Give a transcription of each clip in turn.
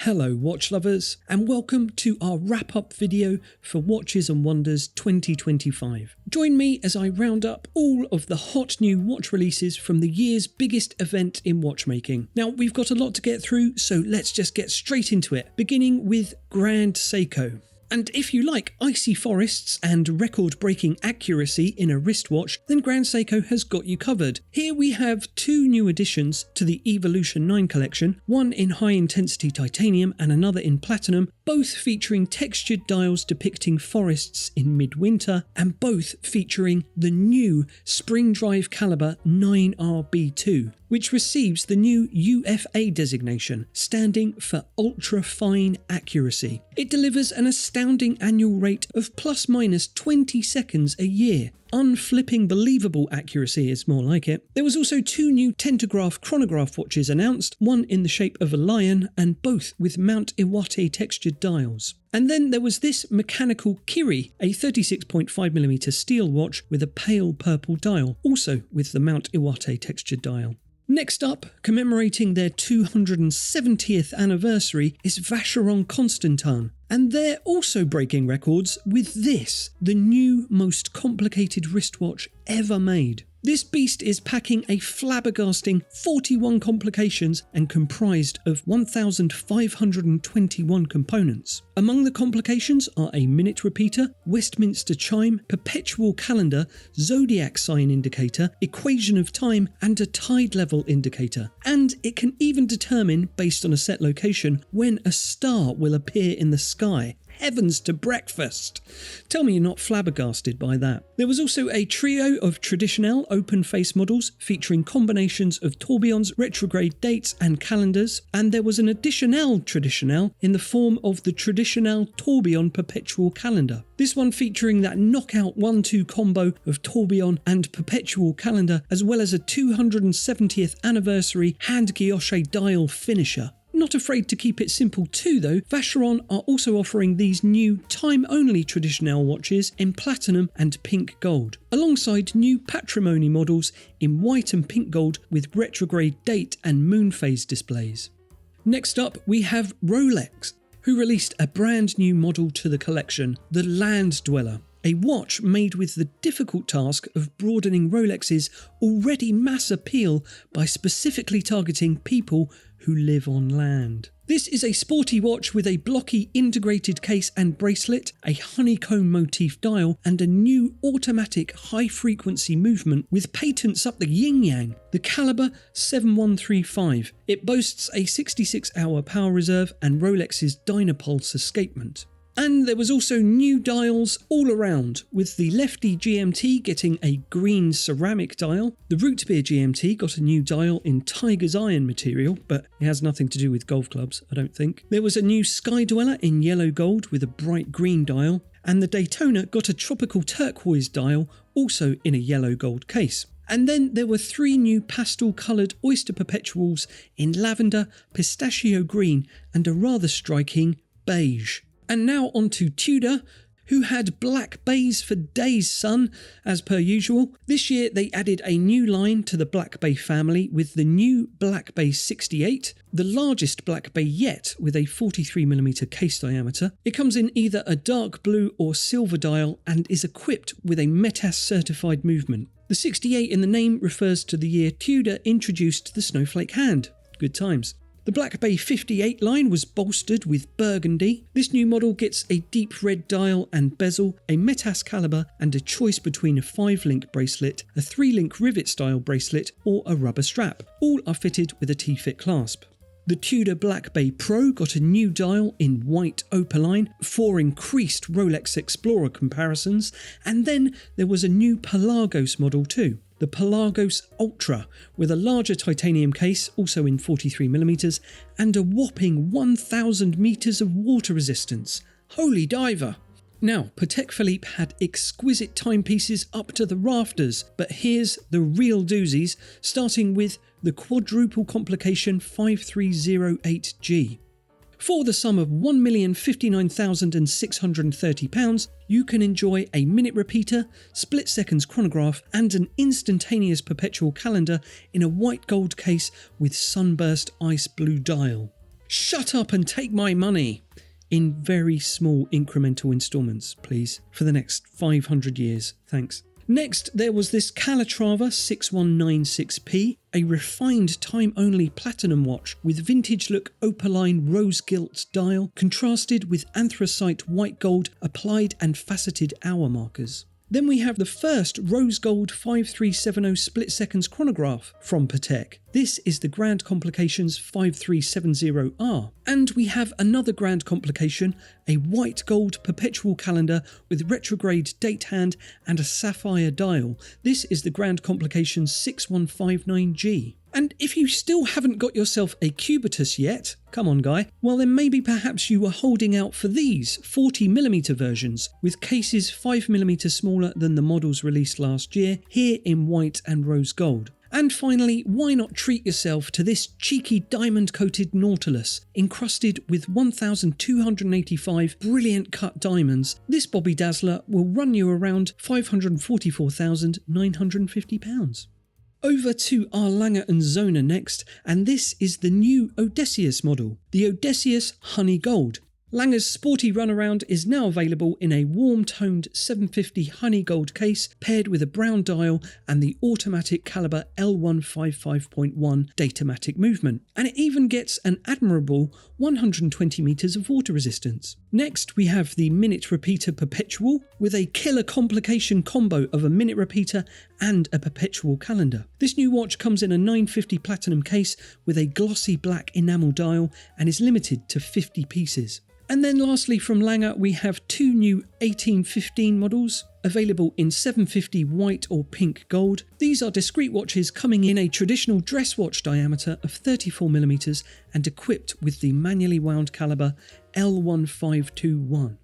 Hello watch lovers, and welcome to our wrap-up video for Watches and Wonders 2025. Join me as I round up all of the hot new watch releases from the year's biggest event in watchmaking. Now, we've got a lot to get through, so let's just get straight into it, beginning with Grand Seiko. And if you like icy forests and record-breaking accuracy in a wristwatch, then Grand Seiko has got you covered. Here we have two new additions to the Evolution 9 collection, one in high-intensity titanium and another in platinum, both featuring textured dials depicting forests in midwinter, and both featuring the new spring drive caliber 9RB2, which receives the new U.F.A designation, standing for ultra-fine accuracy. It delivers an astounding annual rate of plus minus 20 seconds a year. Unflipping believable accuracy is more like it. There was also two new Tentagraph chronograph watches announced, one in the shape of a lion and both with Mount Iwate textured dials. And then there was this mechanical Kiri, a 36.5mm steel watch with a pale purple dial, also with the Mount Iwate textured dial. Next up, commemorating their 270th anniversary, is Vacheron Constantin, and they're also breaking records with this, the new most complicated wristwatch ever made. This beast is packing a flabbergasting 41 complications and comprised of 1,521 components. Among the complications are a minute repeater, Westminster chime, perpetual calendar, zodiac sign indicator, equation of time, and a tide level indicator. And it can even determine, based on a set location, when a star will appear in the sky. Heavens to breakfast! Tell me you're not flabbergasted by that. There was also a trio of Traditionnelle Openface models featuring combinations of tourbillons, retrograde dates and calendars, and there was an additional Traditionnelle in the form of the Traditionelle tourbillon perpetual calendar. This one featuring that knockout 1-2 combo of tourbillon and perpetual calendar, as well as a 270th anniversary hand guilloche dial finisher. Not afraid to keep it simple too though, Vacheron are also offering these new time-only Traditionelle watches in platinum and pink gold, alongside new patrimony models in white and pink gold with retrograde date and moon phase displays. Next up we have Rolex, who released a brand new model to the collection, the Land Dweller. A watch made with the difficult task of broadening Rolex's already mass appeal by specifically targeting people who live on land. This is a sporty watch with a blocky integrated case and bracelet, a honeycomb motif dial, and a new automatic high-frequency movement with patents up the yin-yang. The caliber 7135. It boasts a 66-hour power reserve and Rolex's Dynapulse escapement. And there was also new dials all around, with the Lefty GMT getting a green ceramic dial. The Root Beer GMT got a new dial in Tiger's Iron material, but it has nothing to do with golf clubs, I don't think. There was a new Sky Dweller in yellow gold with a bright green dial, and the Daytona got a tropical turquoise dial, also in a yellow gold case. And then there were three new pastel-coloured Oyster Perpetuals in lavender, pistachio green, and a rather striking beige. And now on to Tudor, who had black bays for days, son, as per usual. This year they added a new line to the Black Bay family with the new Black Bay 68, the largest Black Bay yet with a 43mm case diameter. It comes in either a dark blue or silver dial and is equipped with a METAS certified movement. The 68 in the name refers to the year Tudor introduced the snowflake hand. Good times. The Black Bay 58 line was bolstered with burgundy. This new model gets a deep red dial and bezel, a METAS caliber, and a choice between a 5-link bracelet, a 3-link rivet style bracelet, or a rubber strap. All are fitted with a T-fit clasp. The Tudor Black Bay Pro got a new dial in white opaline for increased Rolex Explorer comparisons, and then there was a new Pelagos model too. The Pelagos Ultra, with a larger titanium case, also in 43mm, and a whopping 1,000 metres of water resistance. Holy diver! Now, Patek Philippe had exquisite timepieces up to the rafters, but here's the real doozies, starting with the quadruple complication 5308G. For the sum of £1,059,630, you can enjoy a minute repeater, split seconds chronograph, and an instantaneous perpetual calendar in a white gold case with sunburst ice blue dial. Shut up and take my money! In very small incremental instalments, please, for the next 500 years. Thanks. Next, there was this Calatrava 6196P, a refined time-only platinum watch with vintage-look opaline rose-gilt dial contrasted with anthracite white gold applied and faceted hour markers. Then we have the first rose gold 5370 split seconds chronograph from Patek. This is the Grand Complications 5370R. And we have another Grand Complication, a white gold perpetual calendar with retrograde date hand and a sapphire dial. This is the Grand Complications 6159G. And if you still haven't got yourself a Cubitus yet, come on guy, well then maybe perhaps you were holding out for these 40mm versions with cases 5mm smaller than the models released last year, here in white and rose gold. And finally, why not treat yourself to this cheeky diamond-coated Nautilus, encrusted with 1,285 brilliant cut diamonds. This Bobby Dazzler will run you around £544,950. Over to our Lange and Sohne next, and this is the new Odysseus model, the Odysseus Honey Gold. Lange's sporty runaround is now available in a warm-toned 750 honey gold case paired with a brown dial and the automatic caliber L155.1 Datamatic movement, and it even gets an admirable 120 metres of water resistance. Next we have the minute repeater Perpetual with a killer complication combo of a minute repeater and a perpetual calendar. This new watch comes in a 950 platinum case with a glossy black enamel dial and is limited to 50 pieces. And then lastly from Lange we have two new 1815 models available in 750 white or pink gold. These are discreet watches coming in a traditional dress watch diameter of 34mm and equipped with the manually wound caliber L1521.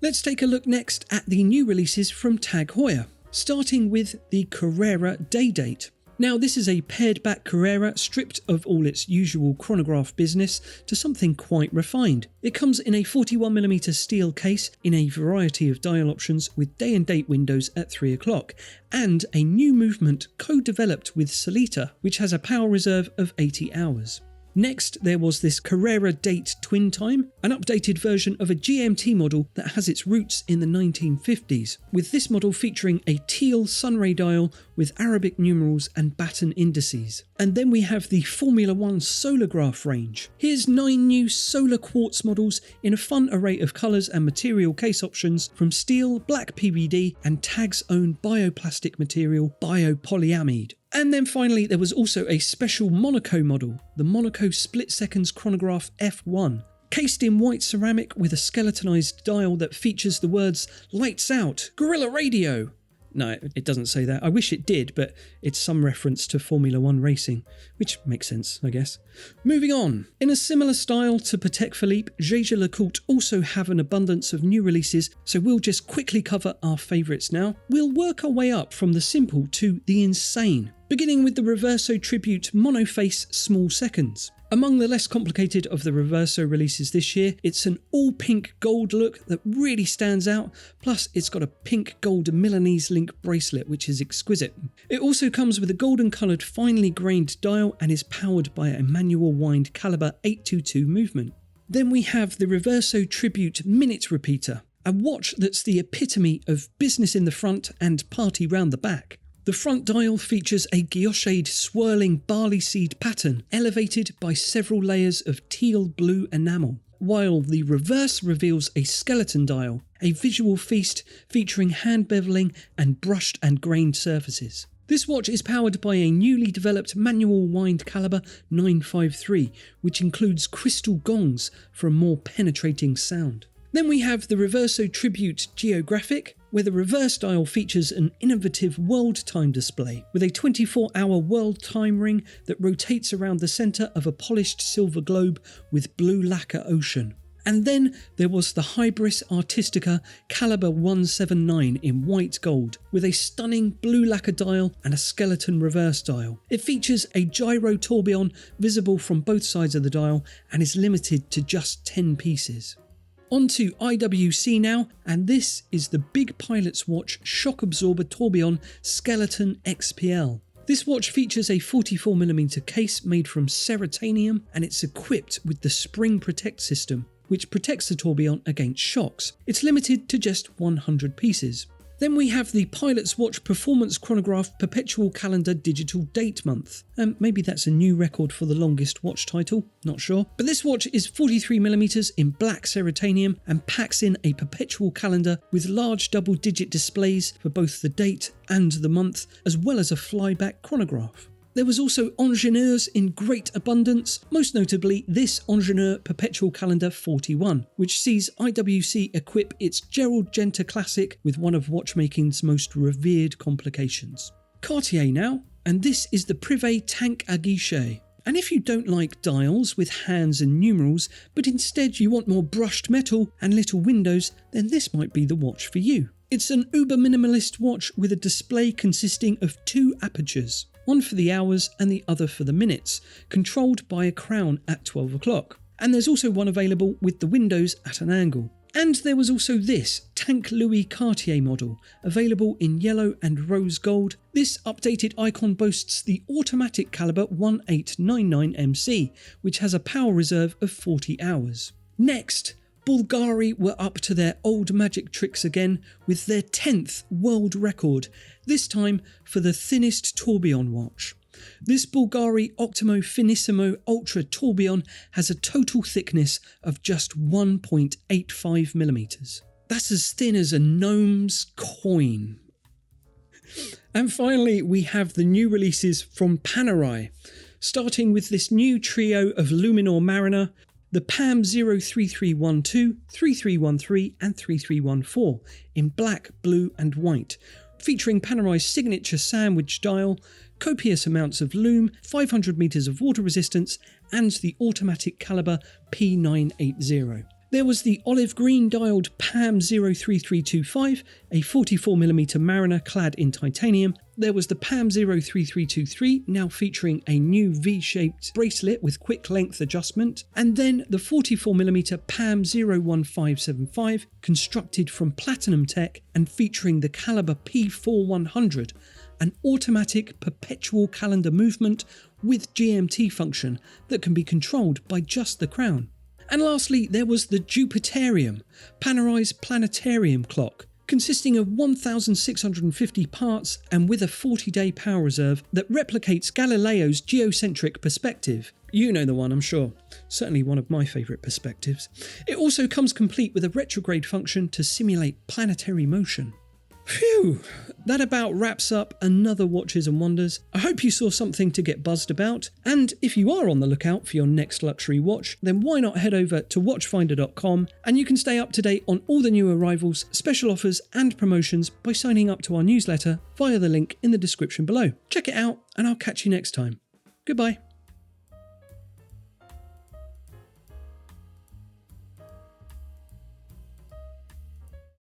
Let's take a look next at the new releases from Tag Heuer, starting with the Carrera Day Date. Now this is a pared back Carrera stripped of all its usual chronograph business to something quite refined. It comes in a 41mm steel case in a variety of dial options with day and date windows at 3 o'clock and a new movement co-developed with Solaria which has a power reserve of 80 hours. Next, there was this Carrera Date Twin Time, an updated version of a GMT model that has its roots in the 1950s, with this model featuring a teal sunray dial with Arabic numerals and baton indices. And then we have the Formula 1 Solargraph range. Here's 9 new solar quartz models in a fun array of colours and material case options from steel, black PVD and Tag's own bioplastic material, biopolyamide. And then finally there was also a special Monaco model, the Monaco Split Seconds Chronograph F1, cased in white ceramic with a skeletonized dial that features the words "Lights Out, Guerrilla Radio." No, it doesn't say that. I wish it did, but it's some reference to Formula 1 racing, which makes sense, I guess. Moving on. In a similar style to Patek Philippe, Jaeger-Lecoultre also have an abundance of new releases, so we'll just quickly cover our favourites now. We'll work our way up from the simple to the insane, beginning with the Reverso Tribute Monoface Small Seconds. Among the less complicated of the Reverso releases this year, it's an all-pink gold look that really stands out, plus it's got a pink gold Milanese link bracelet which is exquisite. It also comes with a golden coloured finely grained dial and is powered by a manual wind caliber 822 movement. Then we have the Reverso Tribute Minute Repeater, a watch that's the epitome of business in the front and party round the back. The front dial features a guillocheted swirling barley seed pattern elevated by several layers of teal blue enamel, while the reverse reveals a skeleton dial, a visual feast featuring hand beveling and brushed and grained surfaces. This watch is powered by a newly developed manual wind caliber 953, which includes crystal gongs for a more penetrating sound. Then we have the Reverso Tribute Geographic, where the reverse dial features an innovative world time display with a 24-hour world time ring that rotates around the centre of a polished silver globe with blue lacquer ocean. And then there was the Hybris Artistica Caliber 179 in white gold with a stunning blue lacquer dial and a skeleton reverse dial. It features a gyro tourbillon visible from both sides of the dial and is limited to just 10 pieces. On to IWC now, and this is the Big Pilot's Watch Shock Absorber Tourbillon Skeleton XPL. This watch features a 44mm case made from ceratanium, and it's equipped with the Spring Protect system, which protects the tourbillon against shocks. It's limited to just 100 pieces. Then we have the Pilot's Watch Performance Chronograph Perpetual Calendar Digital Date Month. Maybe that's a new record for the longest watch title, not sure. But this watch is 43mm in black ceratanium and packs in a perpetual calendar with large double-digit displays for both the date and the month, as well as a flyback chronograph. There was also ingénieurs in great abundance, most notably this Ingénieur Perpetual Calendar 41, which sees IWC equip its Gerald Genta Classic with one of watchmaking's most revered complications. Cartier now, and this is the Privé Tank à Guichet. And if you don't like dials with hands and numerals, but instead you want more brushed metal and little windows, then this might be the watch for you. It's an uber minimalist watch with a display consisting of 2 apertures, one for the hours and the other for the minutes, controlled by a crown at 12 o'clock. And there's also one available with the windows at an angle. And there was also this Tank Louis Cartier model, available in yellow and rose gold. This updated icon boasts the automatic caliber 1899MC, which has a power reserve of 40 hours. Next, Bvlgari were up to their old magic tricks again with their 10th world record, this time for the thinnest tourbillon watch. This Bvlgari Octimo Finissimo Ultra tourbillon has a total thickness of just 1.85mm. That's as thin as a gnome's coin. And finally, we have the new releases from Panerai, starting with this new trio of Luminor Mariner, the PAM 03312, 3313 and 3314 in black, blue and white, featuring Panerai's signature sandwich dial, copious amounts of lume, 500 metres of water resistance and the automatic caliber P980. There was the olive green dialed PAM 03325, a 44mm Mariner clad in titanium. There was the PAM 03323, now featuring a new V-shaped bracelet with quick length adjustment. And then the 44mm PAM 01575, constructed from platinum tech and featuring the caliber P4100, an automatic perpetual calendar movement with GMT function that can be controlled by just the crown. And lastly, there was the Jupiterium, Panerai's planetarium clock, consisting of 1,650 parts and with a 40-day power reserve that replicates Galileo's geocentric perspective. You know the one, I'm sure. Certainly one of my favourite perspectives. It also comes complete with a retrograde function to simulate planetary motion. Phew, that about wraps up another Watches and Wonders. I hope you saw something to get buzzed about, and if you are on the lookout for your next luxury watch, then why not head over to watchfinder.com and you can stay up to date on all the new arrivals, special offers and promotions by signing up to our newsletter via the link in the description below. Check it out and I'll catch you next time. Goodbye.